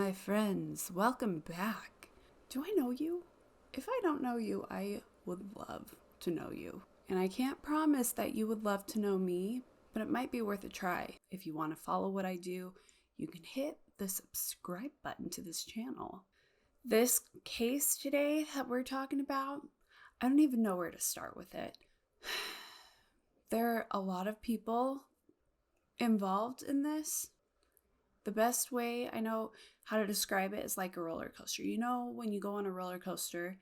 my friends. Welcome back. Do I know you? If I don't know you, I would love to know you. And I can't promise that you would love to know me, but it might be worth a try. If you want to follow what I do, you can hit the subscribe button to this channel. This case today that we're talking about, I don't even know where to start with it. There are a lot of people involved in this. The best way I know how to describe it is like a roller coaster. You know when you go on a roller coaster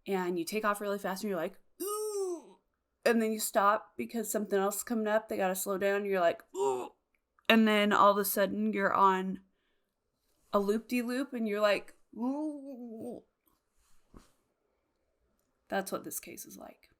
and you take off really fast and you're like, ooh, and then you stop because something else is coming up, they gotta slow down, and you're like, ooh, and then all of a sudden you're on a loop-de-loop and you're like, ooh. That's what this case is like.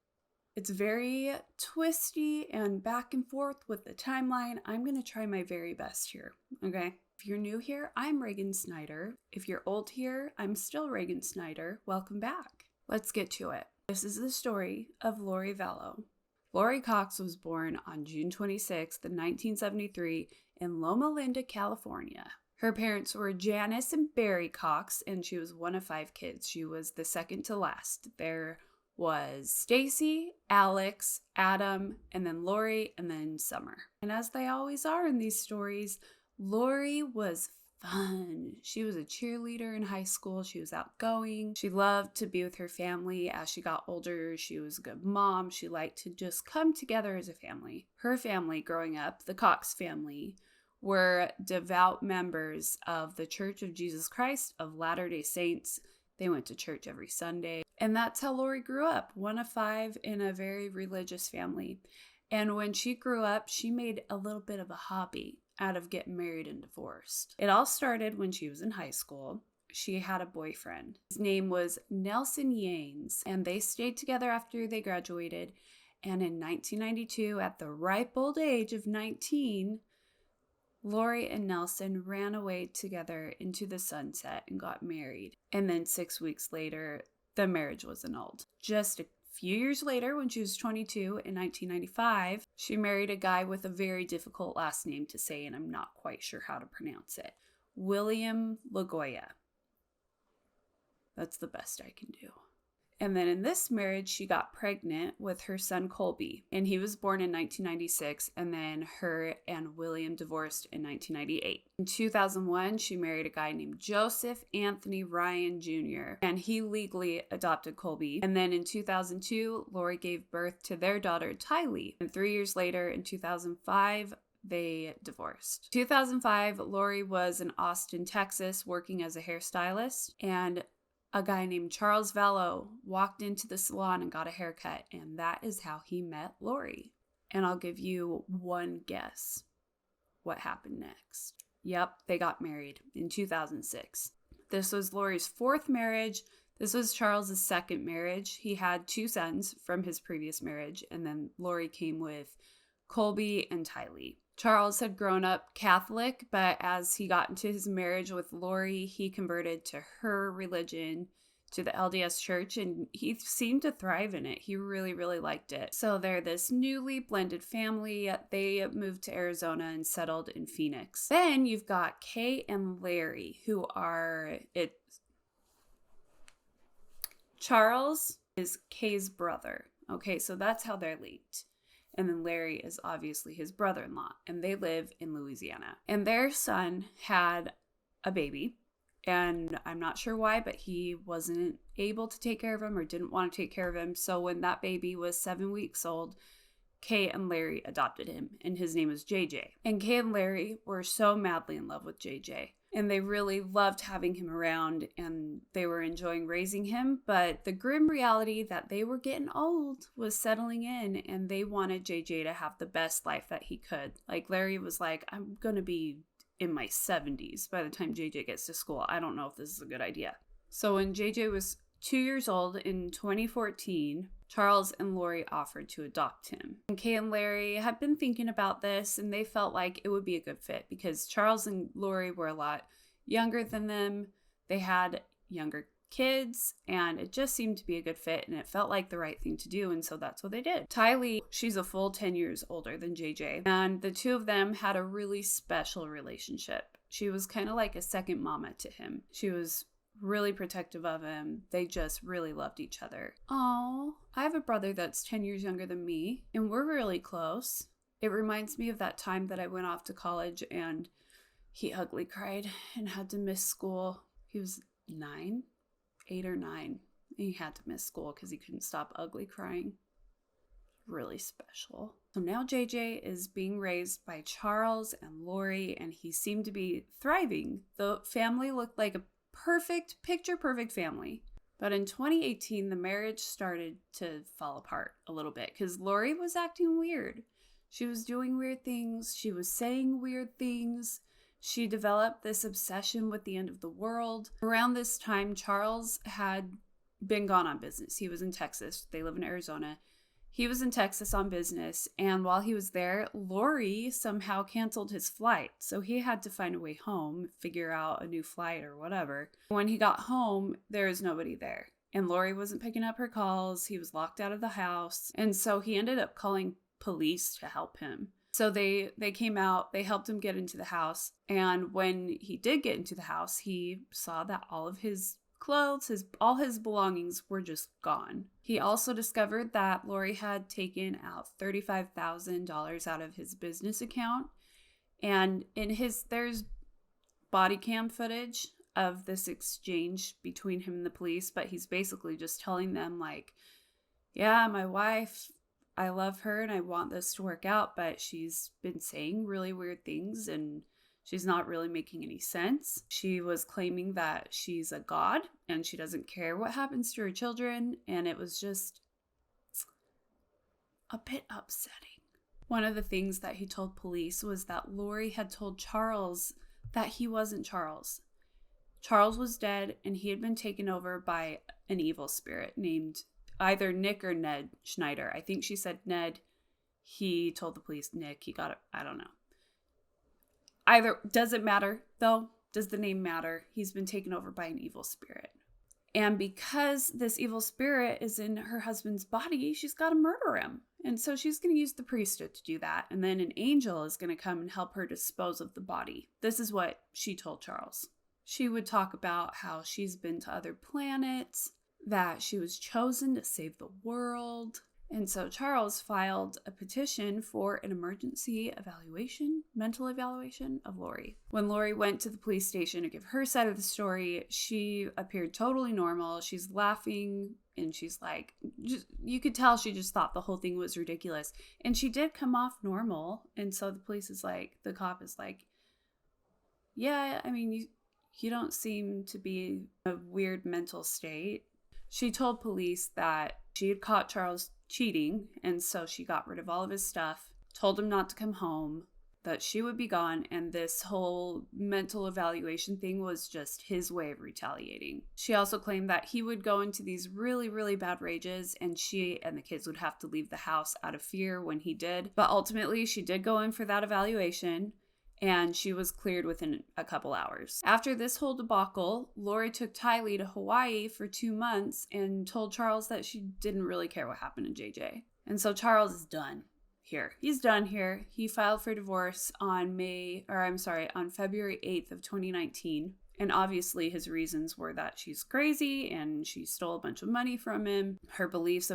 It's very twisty and back and forth with the timeline. I'm going to try my very best here, okay? If you're new here, I'm Reagan Snyder. If you're old here, I'm still Reagan Snyder. Welcome back. Let's get to it. This is the story of Lori Vallow. Lori Cox was born on June 26, 1973 in Loma Linda, California. Her parents were Janice and Barry Cox, and she was one of 5 kids. She was the second to last. There was Stacy, Alex, Adam, and then Lori, and then Summer. And as they always are in these stories, Lori was fun. She was a cheerleader in high school. She was outgoing. She loved to be with her family. As she got older, she was a good mom. She liked to just come together as a family. Her family growing up, the Cox family, were devout members of the Church of Jesus Christ of Latter-day Saints. They went to church every Sunday. And that's how Lori grew up, one of 5 in a very religious family. And when she grew up, she made a little bit of a hobby out of getting married and divorced. It all started when she was in high school. She had a boyfriend. His name was Nelson Yanes, and they stayed together after they graduated. And in 1992, at the ripe old age of 19, Lori and Nelson ran away together into the sunset and got married. And then 6 weeks later, the marriage was annulled. Just a few years later, when she was 22 in 1995, she married a guy with a very difficult last name to say, and I'm not quite sure how to pronounce it. William Lagoya. That's the best I can do. And then in this marriage, she got pregnant with her son Colby, and he was born in 1996, and then her and William divorced in 1998. In 2001, she married a guy named Joseph Anthony Ryan Jr., and he legally adopted Colby. And then in 2002, Lori gave birth to their daughter Tylee. And 3 years later, in 2005, they divorced. 2005, Lori was in Austin, Texas, working as a hairstylist, and a guy named Charles Vallow walked into the salon and got a haircut, and that is how he met Lori. And I'll give you one guess what happened next. Yep, they got married in 2006. This was Lori's 4th marriage. This was Charles's 2nd marriage. He had 2 sons from his previous marriage, and then Lori came with Colby and Tylee. Charles had grown up Catholic, but as he got into his marriage with Lori, he converted to her religion, to the LDS church, and he seemed to thrive in it. He really, really liked it. So they're this newly blended family. They moved to Arizona and settled in Phoenix. Then you've got Kay and Larry, who are Charles is Kay's brother. Okay, so that's how they're linked. And then Larry is obviously his brother-in-law, and they live in Louisiana. And their son had a baby, and I'm not sure why, but he wasn't able to take care of him or didn't want to take care of him. So when that baby was 7 weeks old, Kay and Larry adopted him, and his name was JJ. And Kay and Larry were so madly in love with JJ. And they really loved having him around, and they were enjoying raising him. But the grim reality that they were getting old was settling in, and they wanted JJ to have the best life that he could. Like Larry was like, I'm going to be in my 70s by the time JJ gets to school. I don't know if this is a good idea. So when JJ was 2 years old in 2014, Charles and Lori offered to adopt him. And Kay and Larry had been thinking about this, and they felt like it would be a good fit because Charles and Lori were a lot younger than them. They had younger kids, and it just seemed to be a good fit, and it felt like the right thing to do, and so that's what they did. Tylee, she's a full 10 years older than JJ, and the two of them had a really special relationship. She was kind of like a second mama to him. She was really protective of him. They just really loved each other. Oh, I have a brother that's 10 years younger than me, and we're really close. It reminds me of that time that I went off to college and he ugly cried and had to miss school. He was 8 or 9. He had to miss school because he couldn't stop ugly crying. Really special. So now JJ is being raised by Charles and Lori, and he seemed to be thriving. The family looked like a picture perfect family. But in 2018, the marriage started to fall apart a little bit because Lori was acting weird. She was doing weird things. She was saying weird things. She developed this obsession with the end of the world. Around this time, Charles had been gone on business. He was in Texas. They live in Arizona. He was in Texas on business, and while he was there, Lori somehow canceled his flight. So he had to find a way home, figure out a new flight or whatever. When he got home, there was nobody there. And Lori wasn't picking up her calls. He was locked out of the house. And so he ended up calling police to help him. So they came out, they helped him get into the house. And when he did get into the house, he saw that all of his clothes, all his belongings were just gone. He also discovered that Lori had taken out $35,000 out of his business account. And there's body cam footage of this exchange between him and the police, but he's basically just telling them like, yeah, my wife, I love her and I want this to work out, but she's been saying really weird things and she's not really making any sense. She was claiming that she's a god and she doesn't care what happens to her children. And it was just a bit upsetting. One of the things that he told police was that Lori had told Charles that he wasn't Charles. Charles was dead and he had been taken over by an evil spirit named either Nick or Ned Schneider. I think she said Ned. He told the police Nick. He got it. I don't know. Either, does it matter though? Does the name matter? He's been taken over by an evil spirit. And because this evil spirit is in her husband's body, she's got to murder him. And so she's going to use the priesthood to do that. And then an angel is going to come and help her dispose of the body. This is what she told Charles. She would talk about how she's been to other planets, that she was chosen to save the world. And so Charles filed a petition for an emergency mental evaluation of Lori. When Lori went to the police station to give her side of the story, she appeared totally normal. She's laughing and she's like, you could tell she just thought the whole thing was ridiculous. And she did come off normal. And so the cop is like, yeah, I mean, you don't seem to be in a weird mental state. She told police that she had caught Charles cheating, and so she got rid of all of his stuff, told him not to come home, that she would be gone, and this whole mental evaluation thing was just his way of retaliating. She also claimed that he would go into these really, really bad rages, and she and the kids would have to leave the house out of fear when he did. But ultimately, she did go in for that evaluation, and she was cleared within a couple hours. After this whole debacle, Lori took Tylee to Hawaii for 2 months and told Charles that she didn't really care what happened to JJ. And so Charles is done here. He's done here. He filed for divorce on February 8th of 2019. And obviously his reasons were that she's crazy and she stole a bunch of money from him. Her beliefs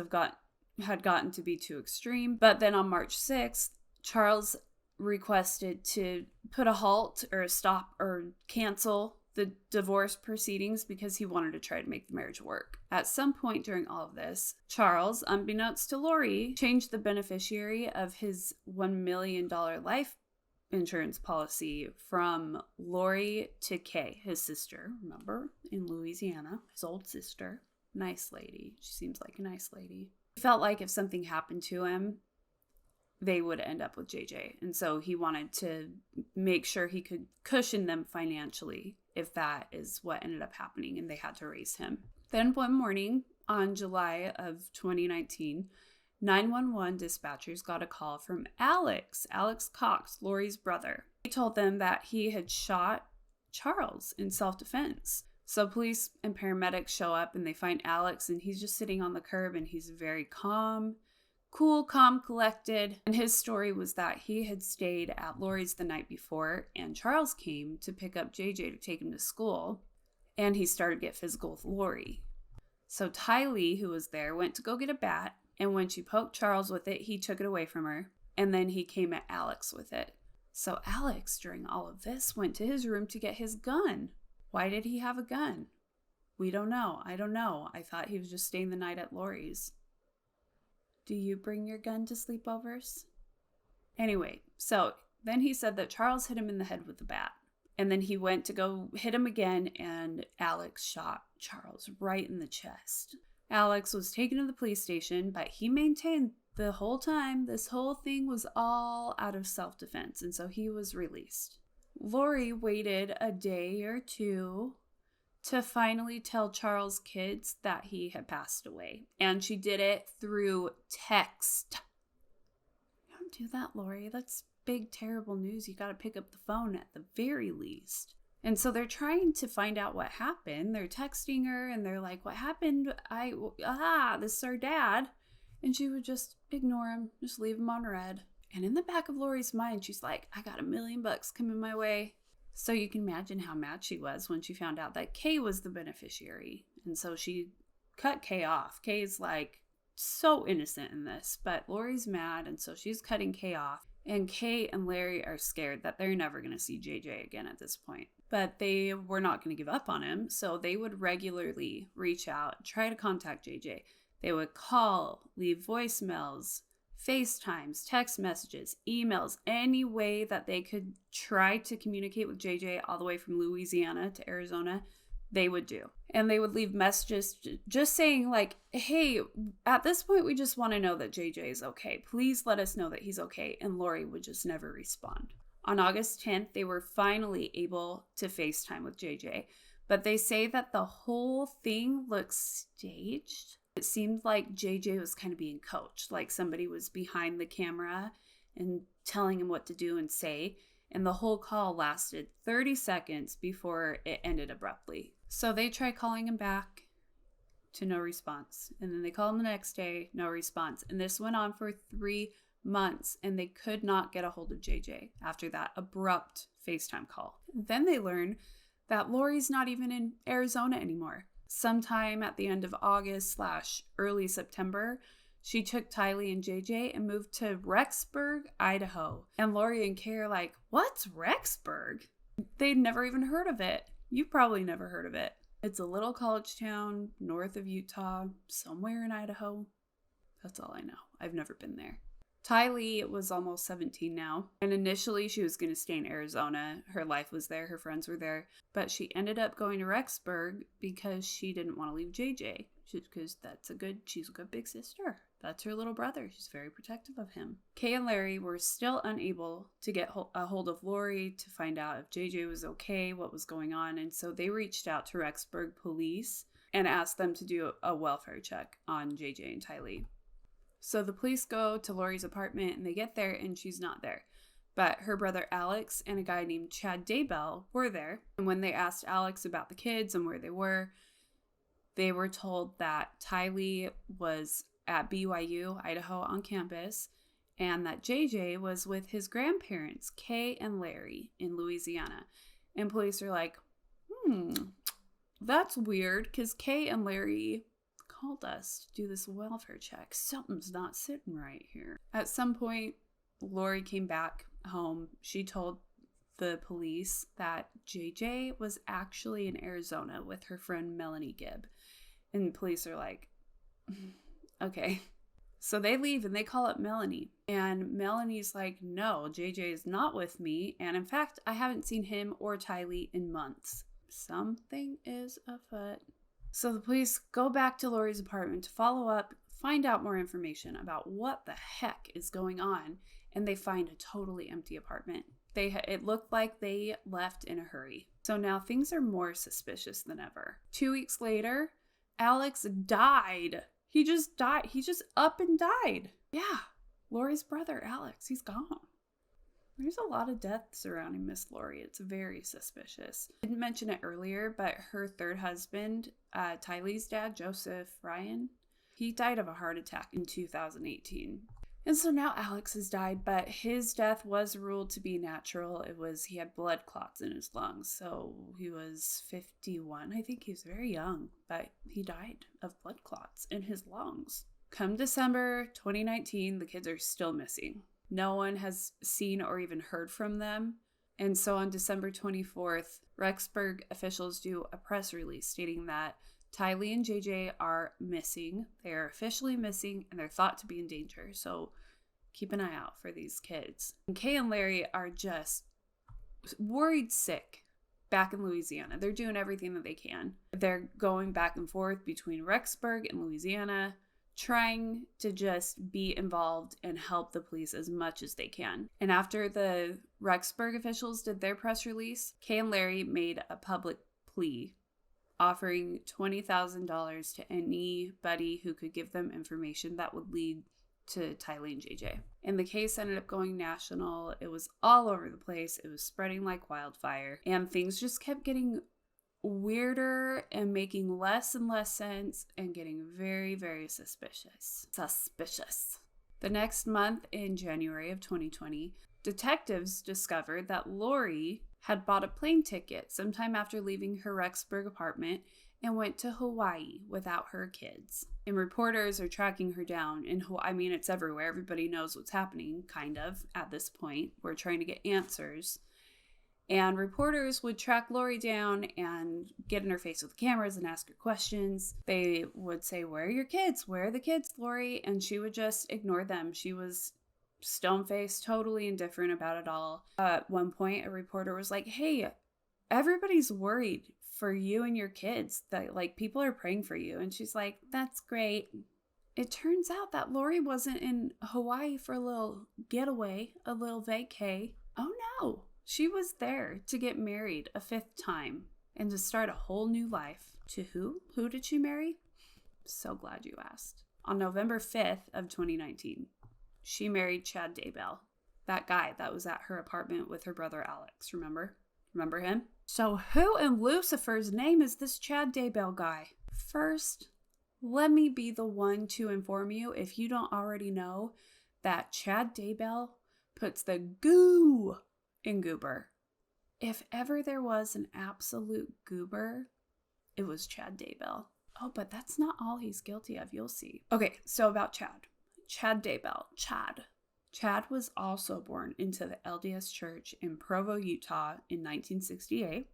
had gotten to be too extreme. But then on March 6th, Charles requested to put a halt or a stop or cancel the divorce proceedings because he wanted to try to make the marriage work. At some point during all of this, Charles, unbeknownst to Lori, changed the beneficiary of his $1 million life insurance policy from Lori to Kay, his sister, remember, in Louisiana, his old sister. Nice lady. She seems like a nice lady. He felt like if something happened to him, they would end up with JJ. And so he wanted to make sure he could cushion them financially if that is what ended up happening and they had to raise him. Then one morning on July of 2019, 911 dispatchers got a call from Alex Cox, Lori's brother. He told them that he had shot Charles in self-defense. So police and paramedics show up and they find Alex and he's just sitting on the curb and he's very calm, cool, calm, collected. And his story was that he had stayed at Lori's the night before, and Charles came to pick up JJ to take him to school, and he started to get physical with Lori. So Tylee, who was there, went to go get a bat, and when she poked Charles with it, he took it away from her, and then he came at Alex with it. So Alex, during all of this, went to his room to get his gun. Why did he have a gun? We don't know. I don't know. I thought he was just staying the night at Lori's. Do you bring your gun to sleepovers? Anyway, so then he said that Charles hit him in the head with the bat. And then he went to go hit him again, and Alex shot Charles right in the chest. Alex was taken to the police station, but he maintained the whole time this whole thing was all out of self-defense, and so he was released. Lori waited a day or two to finally tell Charles' kids that he had passed away, and she did it through text. Don't do that, Lori. That's big, terrible news. You got to pick up the phone at the very least. And so they're trying to find out what happened. They're texting her and they're like, what happened? This is our dad. And she would just ignore him, just leave him on red. And in the back of Lori's mind, she's like, I got $1 million coming my way. So you can imagine how mad she was when she found out that Kay was the beneficiary. And so she cut Kay off. Kay's like so innocent in this, but Lori's mad. And so she's cutting Kay off. And Kay and Larry are scared that they're never going to see JJ again at this point. But they were not going to give up on him. So they would regularly reach out, try to contact JJ. They would call, leave voicemails, FaceTimes, text messages, emails, any way that they could try to communicate with JJ all the way from Louisiana to Arizona, they would do. And they would leave messages just saying like, hey, at this point, we just want to know that JJ is okay. Please let us know that he's okay. And Lori would just never respond. On August 10th, they were finally able to FaceTime with JJ, but they say that the whole thing looks staged. It seemed like JJ was kind of being coached, like somebody was behind the camera and telling him what to do and say. And the whole call lasted 30 seconds before it ended abruptly. So they tried calling him back, to no response. And then they called him the next day, no response. And this went on for 3 months, and they could not get a hold of JJ after that abrupt FaceTime call. Then they learned that Lori's not even in Arizona anymore. Sometime at the end of August/early September, she took Tylee and JJ and moved to Rexburg, Idaho. And Lori and Kay are like, what's Rexburg? They'd never even heard of it. You've probably never heard of it. It's a little college town north of Utah, somewhere in Idaho. That's all I know. I've never been there. Tylee was almost 17 now, and initially she was going to stay in Arizona. Her life was there, her friends were there, but she ended up going to Rexburg because she didn't want to leave JJ, because she's a good big sister. That's her little brother. She's very protective of him. Kay and Larry were still unable to get a hold of Lori to find out if JJ was okay, what was going on, and so they reached out to Rexburg police and asked them to do a welfare check on JJ and Tylee. So the police go to Lori's apartment and they get there and she's not there. But her brother Alex and a guy named Chad Daybell were there. And when they asked Alex about the kids and where they were told that Tylee was at BYU, Idaho, on campus, and that JJ was with his grandparents, Kay and Larry, in Louisiana. And police are like, that's weird, because Kay and Larry called us to do this welfare check. Something's not sitting right here. At some point, Lori came back home. She told the police that JJ was actually in Arizona with her friend Melanie Gibb. And police are like, okay. So they leave and they call up Melanie. And Melanie's like, no, JJ is not with me. And in fact, I haven't seen him or Tylee in months. Something is afoot. So the police go back to Lori's apartment to follow up, find out more information about what the heck is going on, and they find a totally empty apartment. It looked like they left in a hurry. So now things are more suspicious than ever. 2 weeks later, Alex died. He just died. He just up and died. Yeah, Lori's brother, Alex, he's gone. There's a lot of deaths surrounding Miss Lori. It's very suspicious. I didn't mention it earlier, but her third husband, Tylee's dad, Joseph Ryan, He died of a heart attack in 2018. And so now Alex has died, but his death was ruled to be natural. He had blood clots in his lungs. So he was 51. I think he was very young, but he died of blood clots in his lungs. Come December 2019, the kids are still missing. No one has seen or even heard from them. And so on December 24th, Rexburg officials do a press release stating that Tylee and JJ are missing. They are officially missing and they're thought to be in danger. So keep an eye out for these kids. And Kay and Larry are just worried sick back in Louisiana. They're doing everything that they can. They're going back and forth between Rexburg and Louisiana, trying to just be involved and help the police as much as they can. And after the Rexburg officials did their press release, Kay and Larry made a public plea offering $20,000 to anybody who could give them information that would lead to Tylee and JJ. And the case ended up going national. It was all over the place. It was spreading like wildfire. And things just kept getting weirder and making less and less sense and getting very, very suspicious. The next month, in January of 2020, detectives discovered that Lori had bought a plane ticket sometime after leaving her Rexburg apartment and went to Hawaii without her kids. And reporters are tracking her down in Hawaii. I mean, it's everywhere. Everybody knows what's happening, kind of, at this point. We're trying to get answers. And reporters would track Lori down and get in her face with cameras and ask her questions. They would say, "Where are your kids? Where are the kids, Lori?" And she would just ignore them. She was stone-faced, totally indifferent about it all. At one point, a reporter was like, "Hey, everybody's worried for you and your kids. That like people are praying for you." And she's like, "That's great." It turns out that Lori wasn't in Hawaii for a little getaway, a little vacay. Oh no. She was there to get married a 5th time and to start a whole new life. To who? Who did she marry? So glad you asked. On November 5th of 2019, she married Chad Daybell, that guy that was at her apartment with her brother Alex. Remember? Remember him? So who in Lucifer's name is this Chad Daybell guy? First, let me be the one to inform you, if you don't already know, that Chad Daybell puts the goo in goober. If ever there was an absolute goober, it was Chad Daybell. Oh, but that's not all he's guilty of. You'll see. Okay, so about Chad. Chad Daybell. Chad was also born into the LDS Church in Provo, Utah in 1968.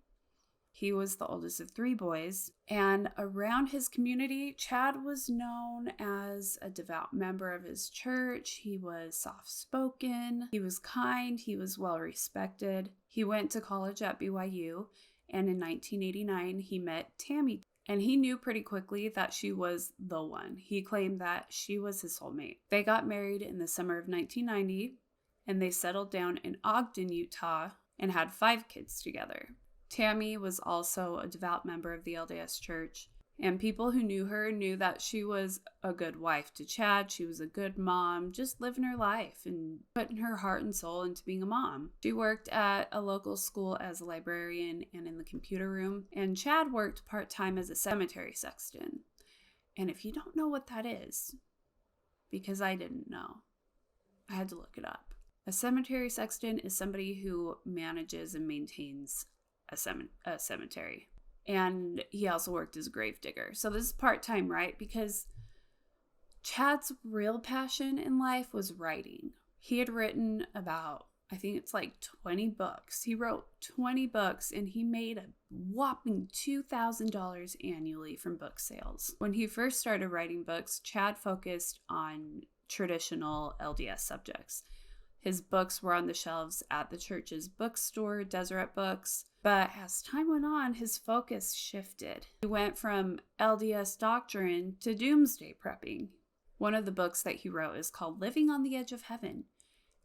He was the oldest of 3 boys, and around his community, Chad was known as a devout member of his church. He was soft-spoken, he was kind, he was well-respected. He went to college at BYU, and in 1989, he met Tammy, and he knew pretty quickly that she was the one. He claimed that she was his soulmate. They got married in the summer of 1990, and they settled down in Ogden, Utah, and had 5 kids together. Tammy was also a devout member of the LDS Church, and people who knew her knew that she was a good wife to Chad. She was a good mom, just living her life and putting her heart and soul into being a mom. She worked at a local school as a librarian and in the computer room, and Chad worked part-time as a cemetery sexton. And if you don't know what that is, because I didn't know, I had to look it up. A cemetery sexton is somebody who manages and maintains a cemetery. And he also worked as a grave digger. So this is part-time, right? Because Chad's real passion in life was writing. He had written about, I think it's like 20 books. He wrote 20 books and he made a whopping $2,000 annually from book sales. When he first started writing books, Chad focused on traditional LDS subjects. His books were on the shelves at the church's bookstore, Deseret Books. But as time went on, his focus shifted. He went from LDS doctrine to doomsday prepping. One of the books that he wrote is called Living on the Edge of Heaven.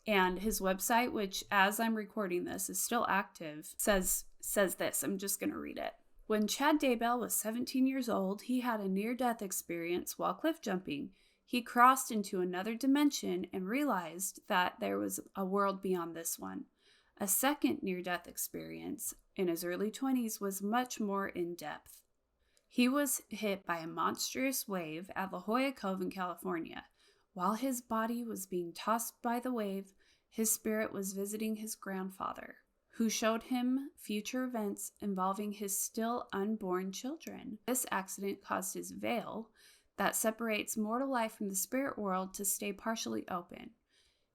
And his website, which as I'm recording this is still active, says this. I'm just going to read it. When Chad Daybell was 17 years old, he had a near-death experience while cliff jumping. He crossed into another dimension and realized that there was a world beyond this one. A second near-death experience in his early 20s was much more in-depth. He was hit by a monstrous wave at La Jolla Cove in California. While his body was being tossed by the wave, his spirit was visiting his grandfather, who showed him future events involving his still unborn children. This accident caused his veil that separates mortal life from the spirit world to stay partially open.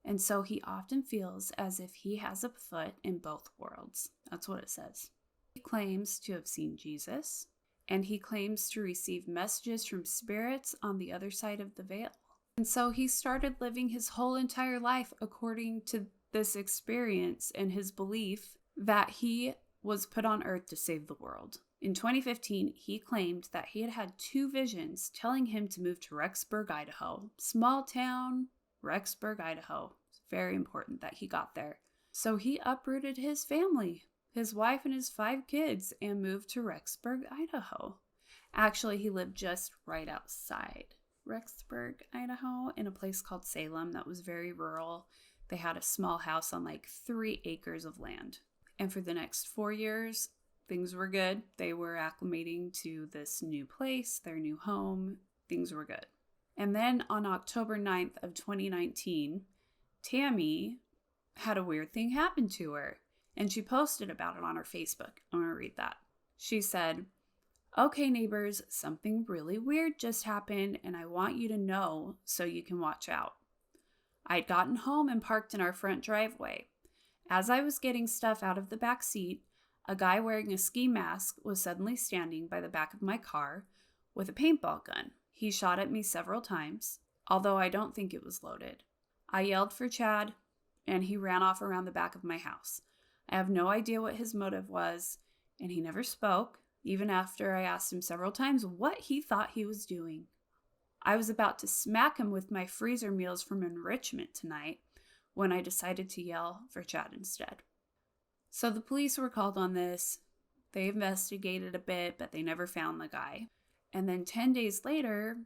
And so he often feels as if he has a foot in both worlds. That's what it says. He claims to have seen Jesus, and he claims to receive messages from spirits on the other side of the veil. And so he started living his whole entire life according to this experience and his belief that he was put on earth to save the world. In 2015, he claimed that he had had 2 visions telling him to move to Rexburg, Idaho. Small town, Rexburg, Idaho. It's very important that he got there. So he uprooted his family, his wife and his 5 kids, and moved to Rexburg, Idaho. Actually, he lived just right outside Rexburg, Idaho, in a place called Salem that was very rural. They had a small house on like 3 acres of land. And for the next 4 years, things were good. They were acclimating to this new place, their new home. Things were good. And then on October 9th of 2019, Tammy had a weird thing happen to her. And she posted about it on her Facebook. I'm going to read that. She said, "Okay, neighbors, something really weird just happened, and I want you to know so you can watch out. I'd gotten home and parked in our front driveway. As I was getting stuff out of the back seat, a guy wearing a ski mask was suddenly standing by the back of my car with a paintball gun. He shot at me several times, although I don't think it was loaded. I yelled for Chad, and he ran off around the back of my house. I have no idea what his motive was, and he never spoke, even after I asked him several times what he thought he was doing. I was about to smack him with my freezer meals from enrichment tonight when I decided to yell for Chad instead." So the police were called on this. They investigated a bit, but they never found the guy. And then 10 days later,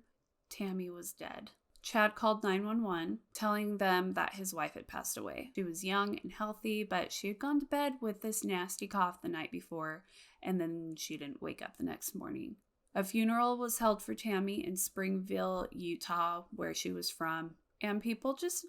Tammy was dead. Chad called 911, telling them that his wife had passed away. She was young and healthy, but she had gone to bed with this nasty cough the night before, and then she didn't wake up the next morning. A funeral was held for Tammy in Springville, Utah, where she was from, and people just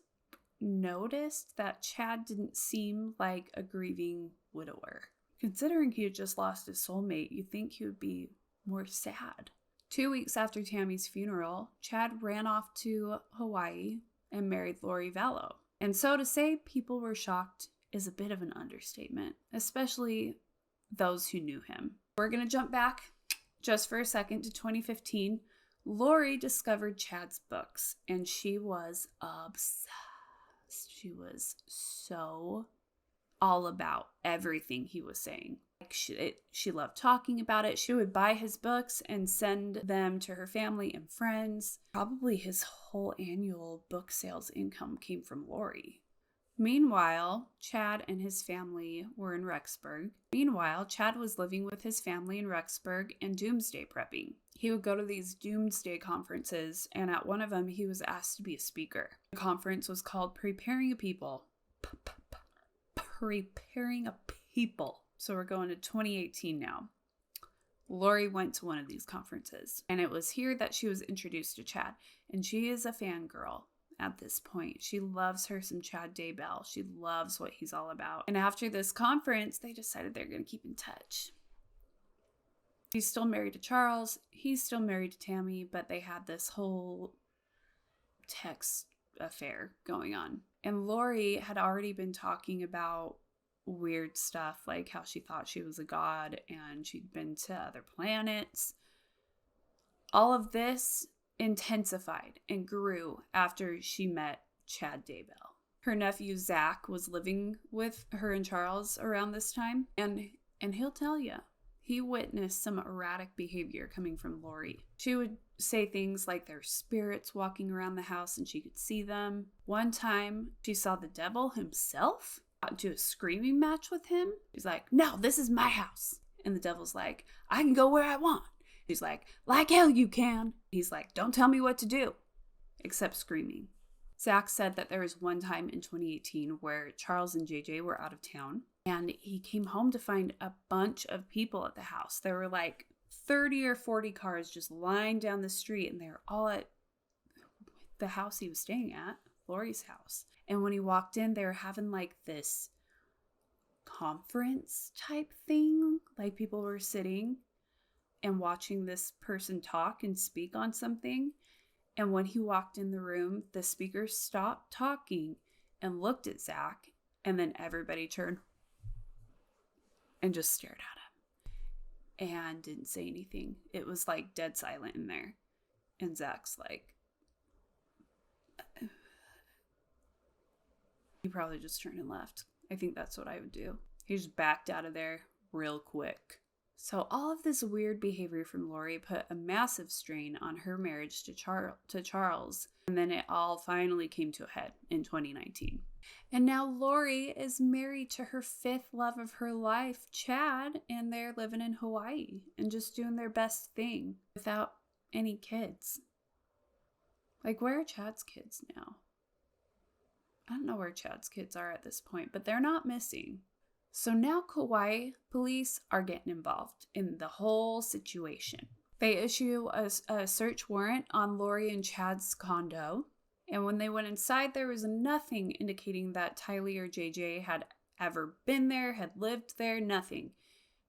noticed that Chad didn't seem like a grieving widower. Considering he had just lost his soulmate, you'd think he would be more sad. 2 weeks after Tammy's funeral, Chad ran off to Hawaii and married Lori Vallow. And so to say people were shocked is a bit of an understatement, especially those who knew him. We're going to jump back just for a second to 2015. Lori discovered Chad's books, and she was obsessed. She was so all about everything he was saying. She loved talking about it. She would buy his books and send them to her family and friends. Probably his whole annual book sales income came from Lori. Meanwhile, Chad and his family were in Rexburg. Chad was living with his family in Rexburg and doomsday prepping. He would go to these doomsday conferences, and at one of them, he was asked to be a speaker. The conference was called Preparing a People. Preparing a People. So we're going to 2018 now. Lori went to one of these conferences, and it was here that she was introduced to Chad, and she is a fangirl. At this point, she loves her some Chad Daybell. She loves what he's all about. And after this conference, they decided they're going to keep in touch. She's still married to Charles. He's still married to Tammy, but they had this whole text affair going on. And Lori had already been talking about weird stuff, like how she thought she was a god and she'd been to other planets. All of this intensified and grew after she met Chad Daybell. Her nephew Zach was living with her and Charles around this time, and he'll tell you, he witnessed some erratic behavior coming from Lori. She would say things like there's spirits walking around the house and she could see them. One time, she saw the devil himself got into a screaming match with him. She's like, "No, this is my house." And the devil's like, "I can go where I want." He's like hell you can. He's like, "Don't tell me what to do," except screaming. Zach said that there was one time in 2018 where Charles and JJ were out of town, and he came home to find a bunch of people at the house. There were like 30 or 40 cars just lined down the street, and they're all at the house he was staying at, Lori's house. And when he walked in, they were having like this conference type thing. Like people were sitting and watching this person talk and speak on something. And when he walked in the room, the speaker stopped talking and looked at Zach, and then everybody turned and just stared at him and didn't say anything. It was like dead silent in there. And Zach's like, he probably just turned and left. I think that's what I would do. He just backed out of there real quick. So all of this weird behavior from Lori put a massive strain on her marriage to Charles. And then it all finally came to a head in 2019. And now Lori is married to her fifth love of her life, Chad, and they're living in Hawaii and just doing their best thing without any kids. Like, where are Chad's kids now? I don't know where Chad's kids are at this point, but they're not missing. So now Kauai police are getting involved in the whole situation. They issue a search warrant on Lori and Chad's condo. And when they went inside, there was nothing indicating that Tylee or JJ had ever been there, had lived there, nothing.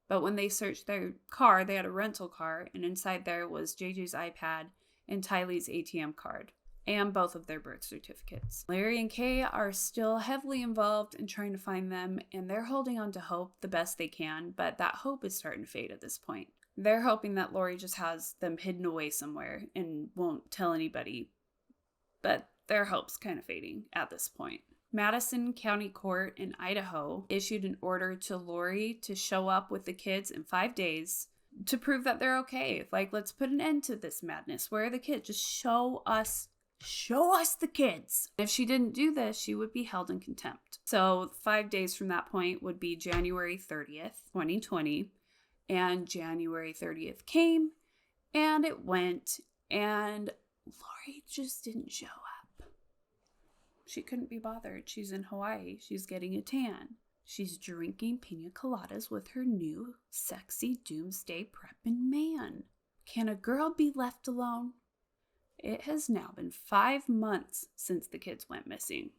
But when they searched their car, they had a rental car, and inside there was JJ's iPad and Tylee's ATM card, and both of their birth certificates. Larry and Kay are still heavily involved in trying to find them, and they're holding on to hope the best they can, but that hope is starting to fade at this point. They're hoping that Lori just has them hidden away somewhere and won't tell anybody, but their hope's kind of fading at this point. Madison County Court in Idaho issued an order to Lori to show up with the kids in 5 days to prove that they're okay. Like, let's put an end to this madness. Where are the kids? Just show us the kids. If she didn't do this, she would be held in contempt. So 5 days from that point would be January 30th, 2020. And January 30th came, and it went, and Lori just didn't show up. She couldn't be bothered. She's in Hawaii. She's getting a tan. She's drinking pina coladas with her new sexy doomsday prepping man. Can a girl be left alone? It has now been 5 months since the kids went missing.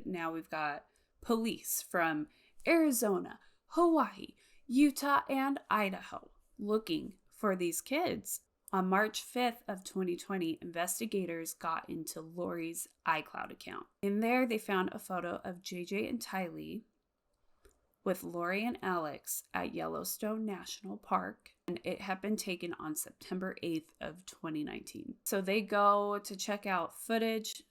Now we've got police from Arizona, Hawaii, Utah, and Idaho looking for these kids. On March 5th of 2020, investigators got into Lori's iCloud account. In there, they found a photo of JJ and Tylee with Lori and Alex at Yellowstone National Park, and it had been taken on September 8th of 2019. So they go to check out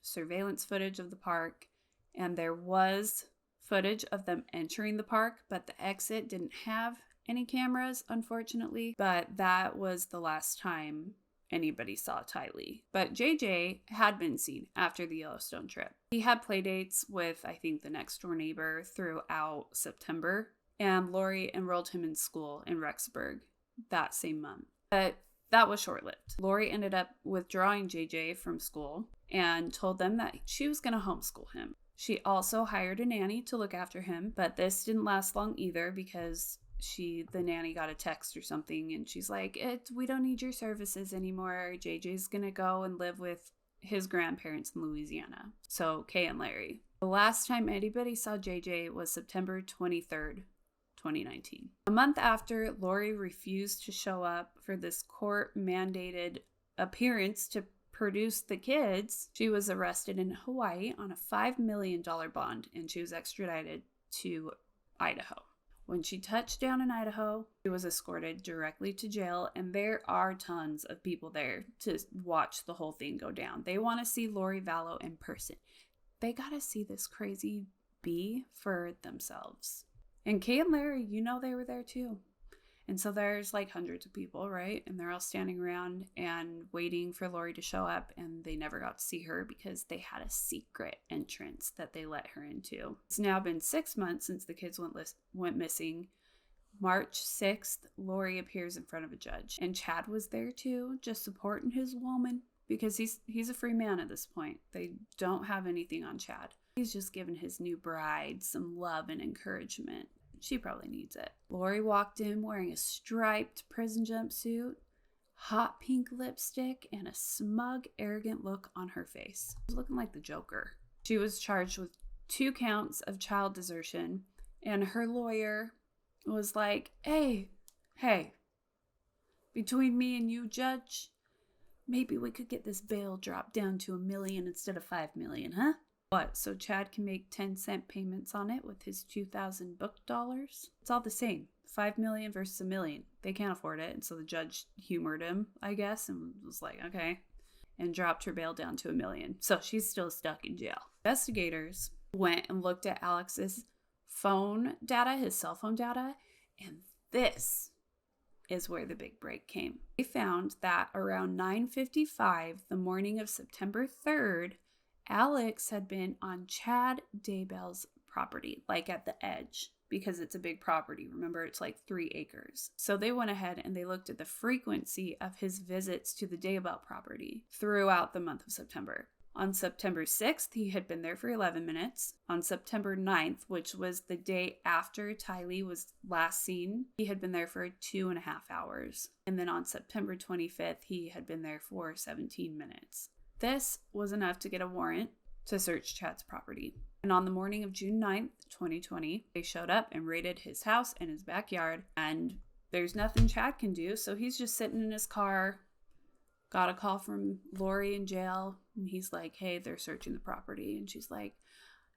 surveillance footage of the park, and there was footage of them entering the park, but the exit didn't have any cameras, unfortunately. But that was the last time anybody saw Tylee. But JJ had been seen after the Yellowstone trip. He had play dates with, I think, the next door neighbor throughout September, and Lori enrolled him in school in Rexburg that same month. But that was short-lived. Lori ended up withdrawing JJ from school and told them that she was going to homeschool him. She also hired a nanny to look after him, but this didn't last long either because the nanny got a text or something, and she's like, we don't need your services anymore. JJ's gonna go and live with his grandparents in Louisiana. So Kay and Larry. The last time anybody saw JJ was September 23rd, 2019. A month after Lori refused to show up for this court-mandated appearance to produce the kids, she was arrested in Hawaii on a $5 million bond, and she was extradited to Idaho. When she touched down in Idaho, she was escorted directly to jail, and there are tons of people there to watch the whole thing go down. They want to see Lori Vallow in person. They got to see this crazy bee for themselves. And Kay and Larry, they were there too. And so there's like hundreds of people, right? And they're all standing around and waiting for Lori to show up, and they never got to see her because they had a secret entrance that they let her into. It's now been 6 months since the kids went missing. March 6th, Lori appears in front of a judge, and Chad was there too, just supporting his woman because he's a free man at this point. They don't have anything on Chad. He's just giving his new bride some love and encouragement. She probably needs it. Lori walked in wearing a striped prison jumpsuit, hot pink lipstick, and a smug, arrogant look on her face. She was looking like the Joker. She was charged with 2 counts of child desertion, and her lawyer was like, hey, between me and you, judge, maybe we could get this bail dropped down to $1 million instead of $5 million, huh? What, so Chad can make 10-cent payments on it with his 2,000 book dollars? It's all the same. 5 million versus $1 million. They can't afford it. And so the judge humored him, I guess, and was like, okay, and dropped her bail down to $1 million. So she's still stuck in jail. Investigators went and looked at Alex's phone data, his cell phone data, and this is where the big break came. They found that around 9:55 the morning of September 3rd, Alex had been on Chad Daybell's property, like at the edge, because it's a big property. Remember, it's like 3 acres. So they went ahead and they looked at the frequency of his visits to the Daybell property throughout the month of September. On September 6th, he had been there for 11 minutes. On September 9th, which was the day after Tylee was last seen, he had been there for 2.5 hours. And then on September 25th, he had been there for 17 minutes. This was enough to get a warrant to search Chad's property. And on the morning of June 9th, 2020, they showed up and raided his house and his backyard. And there's nothing Chad can do, so he's just sitting in his car. Got a call from Lori in jail, and he's like, hey, they're searching the property. And she's like,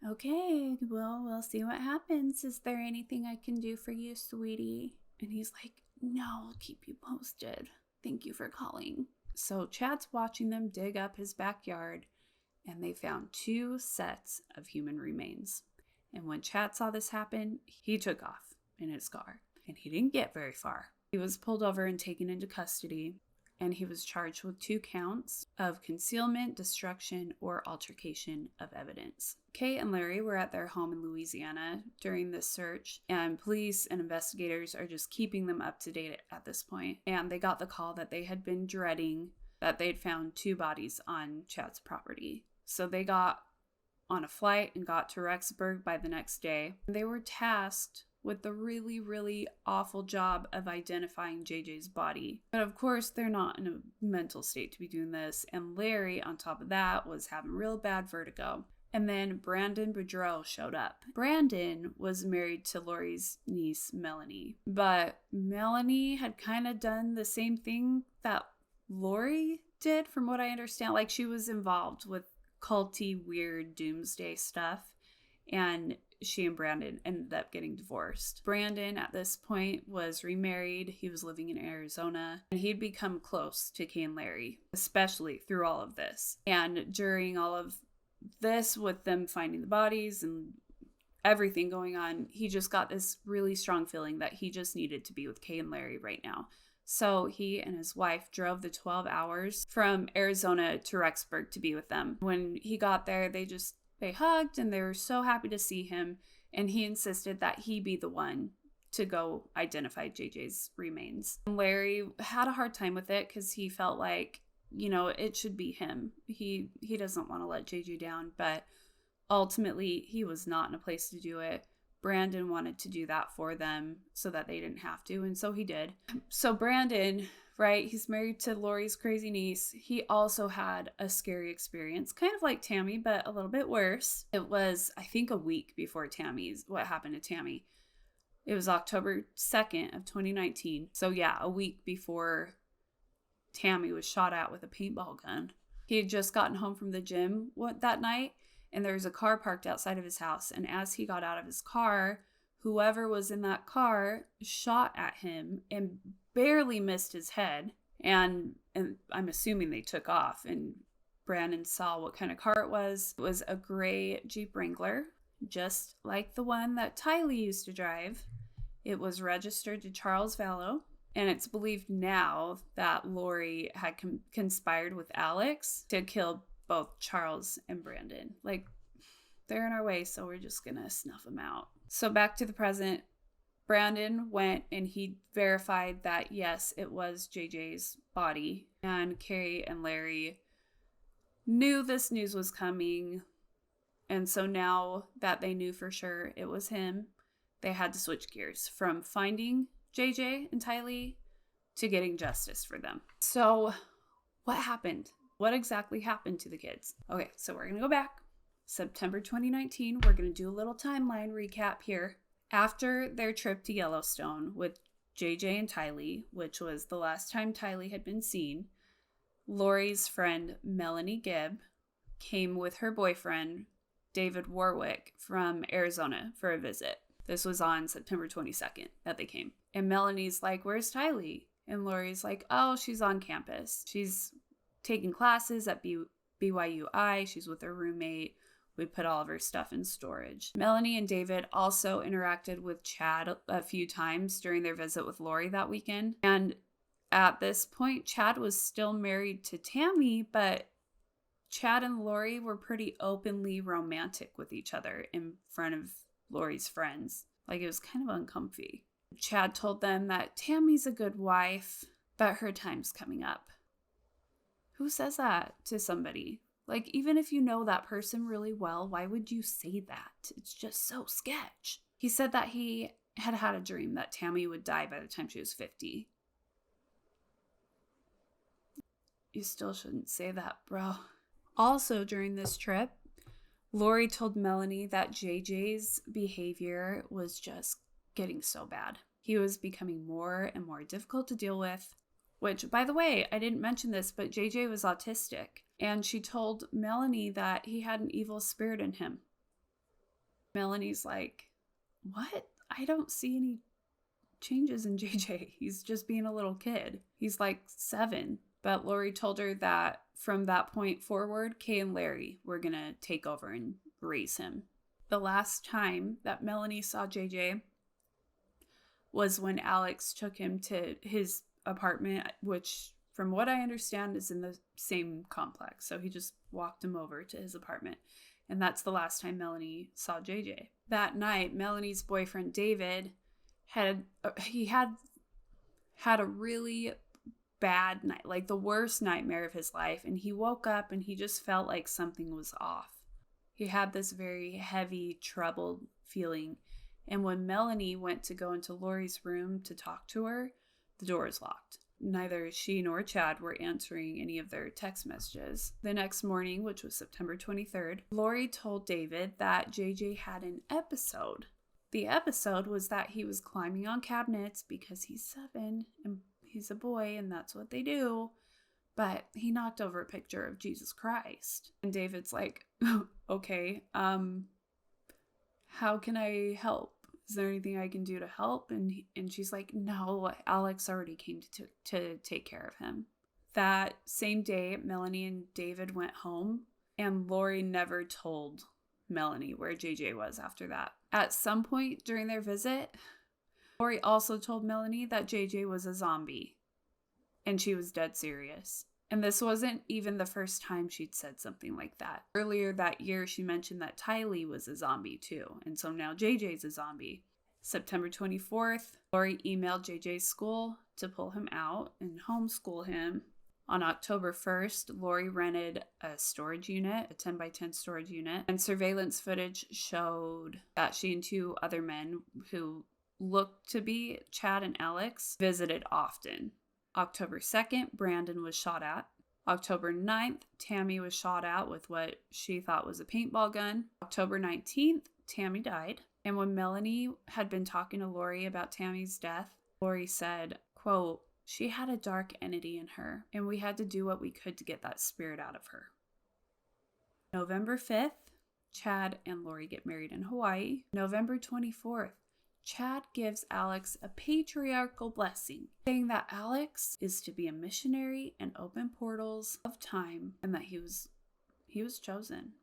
okay, well, we'll see what happens. Is there anything I can do for you, sweetie? And he's like, no, I'll keep you posted. Thank you for calling. So Chad's watching them dig up his backyard, and they found 2 sets of human remains. And when Chad saw this happen, he took off in his car, and he didn't get very far. He was pulled over and taken into custody, and he was charged with 2 counts of concealment, destruction, or altercation of evidence. Kay and Larry were at their home in Louisiana during this search, and police and investigators are just keeping them up to date at this point. And they got the call that they had been dreading, that they'd found 2 bodies on Chad's property. So they got on a flight and got to Rexburg by the next day. They were tasked with the really, really awful job of identifying JJ's body. But of course, they're not in a mental state to be doing this. And Larry, on top of that, was having real bad vertigo. And then Brandon Boudreaux showed up. Brandon was married to Lori's niece, Melanie. But Melanie had kind of done the same thing that Lori did, from what I understand. Like, she was involved with culty, weird doomsday stuff. And she and Brandon ended up getting divorced. Brandon, at this point, was remarried. He was living in Arizona, and he'd become close to Kay and Larry, especially through all of this. And during all of this, with them finding the bodies and everything going on, he just got this really strong feeling that he just needed to be with Kay and Larry right now. So he and his wife drove the 12 hours from Arizona to Rexburg to be with them. When he got there, they hugged, and they were so happy to see him, and he insisted that he be the one to go identify JJ's remains. And Larry had a hard time with it because he felt like, it should be him. He doesn't want to let JJ down, but ultimately he was not in a place to do it. Brandon wanted to do that for them so that they didn't have to, and so he did. So Brandon, right, he's married to Lori's crazy niece. He also had a scary experience, kind of like Tammy, but a little bit worse. It was, I think, a week before what happened to Tammy. It was October 2nd of 2019. So yeah, a week before Tammy was shot at with a paintball gun. He had just gotten home from the gym that night, and there was a car parked outside of his house. And as he got out of his car, whoever was in that car shot at him and barely missed his head. And I'm assuming they took off. And Brandon saw what kind of car it was. It was a gray Jeep Wrangler, just like the one that Tylee used to drive. It was registered to Charles Vallow. And it's believed now that Lori had conspired with Alex to kill both Charles and Brandon. Like, they're in our way, so we're just gonna snuff them out. So back to the present. Brandon went and he verified that, yes, it was JJ's body. And Carrie and Larry knew this news was coming. And so now that they knew for sure it was him, they had to switch gears from finding JJ and Tylee to getting justice for them. So what happened? What exactly happened to the kids? Okay, so we're going to go back. September 2019, we're going to do a little timeline recap here. After their trip to Yellowstone with JJ and Tylee, which was the last time Tylee had been seen, Lori's friend Melanie Gibb came with her boyfriend David Warwick from Arizona for a visit. This was on September 22nd that they came. And Melanie's like, "Where's Tylee?" And Lori's like, "Oh, she's on campus. She's taking classes at BYUI. She's with her roommate. We put all of her stuff in storage." Melanie and David also interacted with Chad a few times during their visit with Lori that weekend. And at this point, Chad was still married to Tammy, but Chad and Lori were pretty openly romantic with each other in front of Lori's friends. Like, it was kind of uncomfy. Chad told them that Tammy's a good wife, but her time's coming up. Who says that to somebody? Like, even if you know that person really well, why would you say that? It's just so sketch. He said that he had had a dream that Tammy would die by the time she was 50. You still shouldn't say that, bro. Also, during this trip, Lori told Melanie that JJ's behavior was just getting so bad. He was becoming more and more difficult to deal with, which, by the way, I didn't mention this, but JJ was autistic. And she told Melanie that he had an evil spirit in him. Melanie's like, "What? I don't see any changes in JJ. He's just being a little kid. He's like 7. But Lori told her that from that point forward, Kay and Larry were going to take over and raise him. The last time that Melanie saw JJ was when Alex took him to his apartment, which, from what I understand, is in the same complex. So he just walked him over to his apartment. And that's the last time Melanie saw JJ. That night, Melanie's boyfriend, David, had a really bad night, like the worst nightmare of his life. And he woke up and he just felt like something was off. He had this very heavy, troubled feeling. And when Melanie went to go into Lori's room to talk to her, the door is locked. Neither she nor Chad were answering any of their text messages. The next morning, which was September 23rd, Lori told David that JJ had an episode. The episode was that he was climbing on cabinets because he's 7 and he's a boy and that's what they do. But he knocked over a picture of Jesus Christ. And David's like, "Okay, how can I help? Is there anything I can do to help?" And she's like, "No, Alex already came to take care of him." That same day, Melanie and David went home, and Lori never told Melanie where JJ was after that. At some point during their visit, Lori also told Melanie that JJ was a zombie, and she was dead serious. And this wasn't even the first time she'd said something like that. Earlier that year, she mentioned that Tylee was a zombie too, and so now JJ's a zombie. September 24th, Lori emailed JJ's school to pull him out and homeschool him. On October 1st, Lori rented a storage unit, a 10 by 10 storage unit, and surveillance footage showed that she and 2 other men who looked to be Chad and Alex visited often. October 2nd, Brandon was shot at. October 9th, Tammy was shot at with what she thought was a paintball gun. October 19th, Tammy died. And when Melanie had been talking to Lori about Tammy's death, Lori said, quote, "She had a dark entity in her, and we had to do what we could to get that spirit out of her." November 5th, Chad and Lori get married in Hawaii. November 24th, Chad gives Alex a patriarchal blessing, saying that Alex is to be a missionary and open portals of time, and that he was chosen.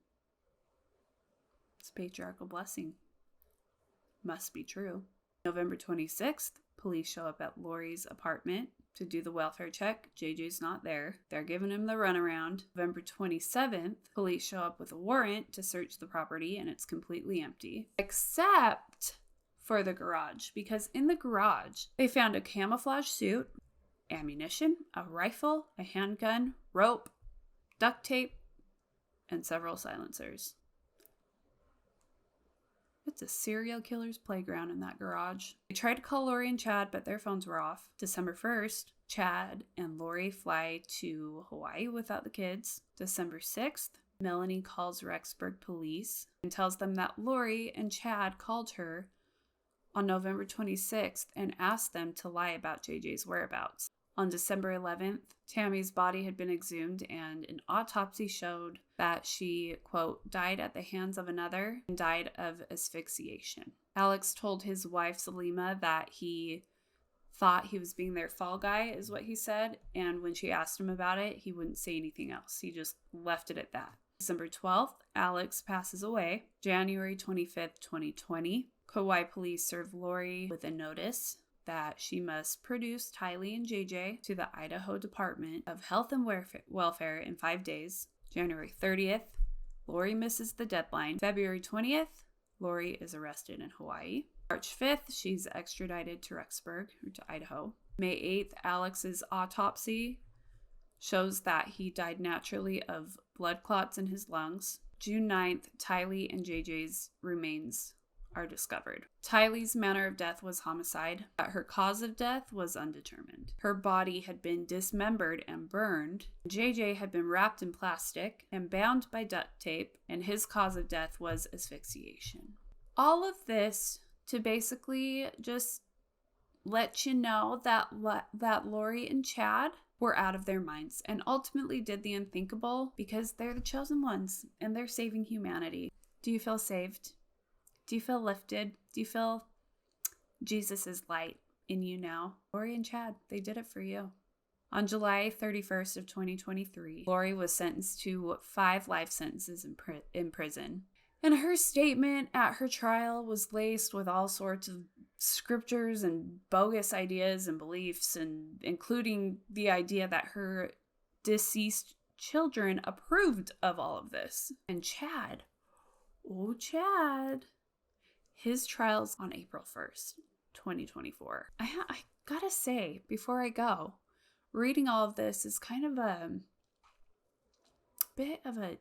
It's a patriarchal blessing. Must be true. November 26th, police show up at Lori's apartment to do the welfare check. JJ's not there. They're giving him the runaround. November 27th, police show up with a warrant to search the property, and it's completely empty. Except for the garage, because in the garage, they found a camouflage suit, ammunition, a rifle, a handgun, rope, duct tape, and several silencers. It's a serial killer's playground in that garage. They tried to call Lori and Chad, but their phones were off. December 1st, Chad and Lori fly to Hawaii without the kids. December 6th, Melanie calls Rexburg police and tells them that Lori and Chad called her on November 26th and asked them to lie about JJ's whereabouts. On December 11th, Tammy's body had been exhumed and an autopsy showed that she, quote, died at the hands of another and died of asphyxiation. Alex told his wife, Salima, that he thought he was being their fall guy, is what he said, and when she asked him about it, he wouldn't say anything else. He just left it at that. December 12th, Alex passes away. January 25th, 2020, Kauai police serve Lori with a notice that she must produce Tylee and JJ to the Idaho Department of Health and Welfare in 5 days. January 30th, Lori misses the deadline. February 20th, Lori is arrested in Hawaii. March 5th, she's extradited to Rexburg, or to Idaho. May 8th, Alex's autopsy shows that he died naturally of blood clots in his lungs. June 9th, Tylee and JJ's remains are discovered. Tylee's manner of death was homicide, but her cause of death was undetermined. Her body had been dismembered and burned. JJ had been wrapped in plastic and bound by duct tape, and his cause of death was asphyxiation. All of this to basically just let you know that Lori and Chad were out of their minds and ultimately did the unthinkable because they're the chosen ones and they're saving humanity. Do you feel saved? Do you feel lifted? Do you feel Jesus' light in you now? Lori and Chad, they did it for you. On July 31st of 2023, Lori was sentenced to 5 life sentences in prison. And her statement at her trial was laced with all sorts of scriptures and bogus ideas and beliefs, and including the idea that her deceased children approved of all of this. And Chad, his trial's on April 1st, 2024. I gotta say, before I go, reading all of this is kind of a bit of a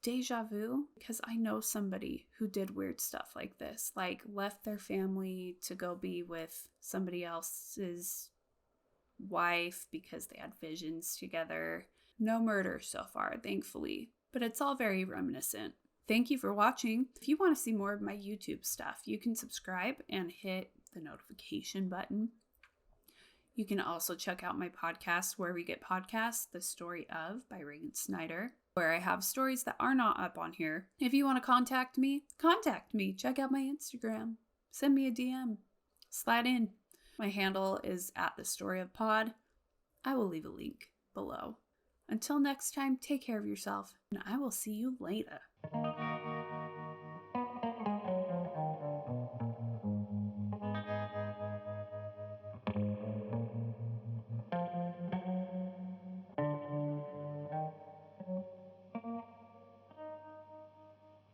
deja vu because I know somebody who did weird stuff like this, like left their family to go be with somebody else's wife because they had visions together. No murder so far, thankfully, but it's all very reminiscent. Thank you for watching. If you want to see more of my YouTube stuff, you can subscribe and hit the notification button. You can also check out my podcast, Where We Get Podcasts, The Story Of by Reagan Snyder, where I have stories that are not up on here. If you want to contact me. Check out my Instagram. Send me a DM. Slide in. My handle is @TheStoryOfPod. I will leave a link below. Until next time, take care of yourself, and I will see you later.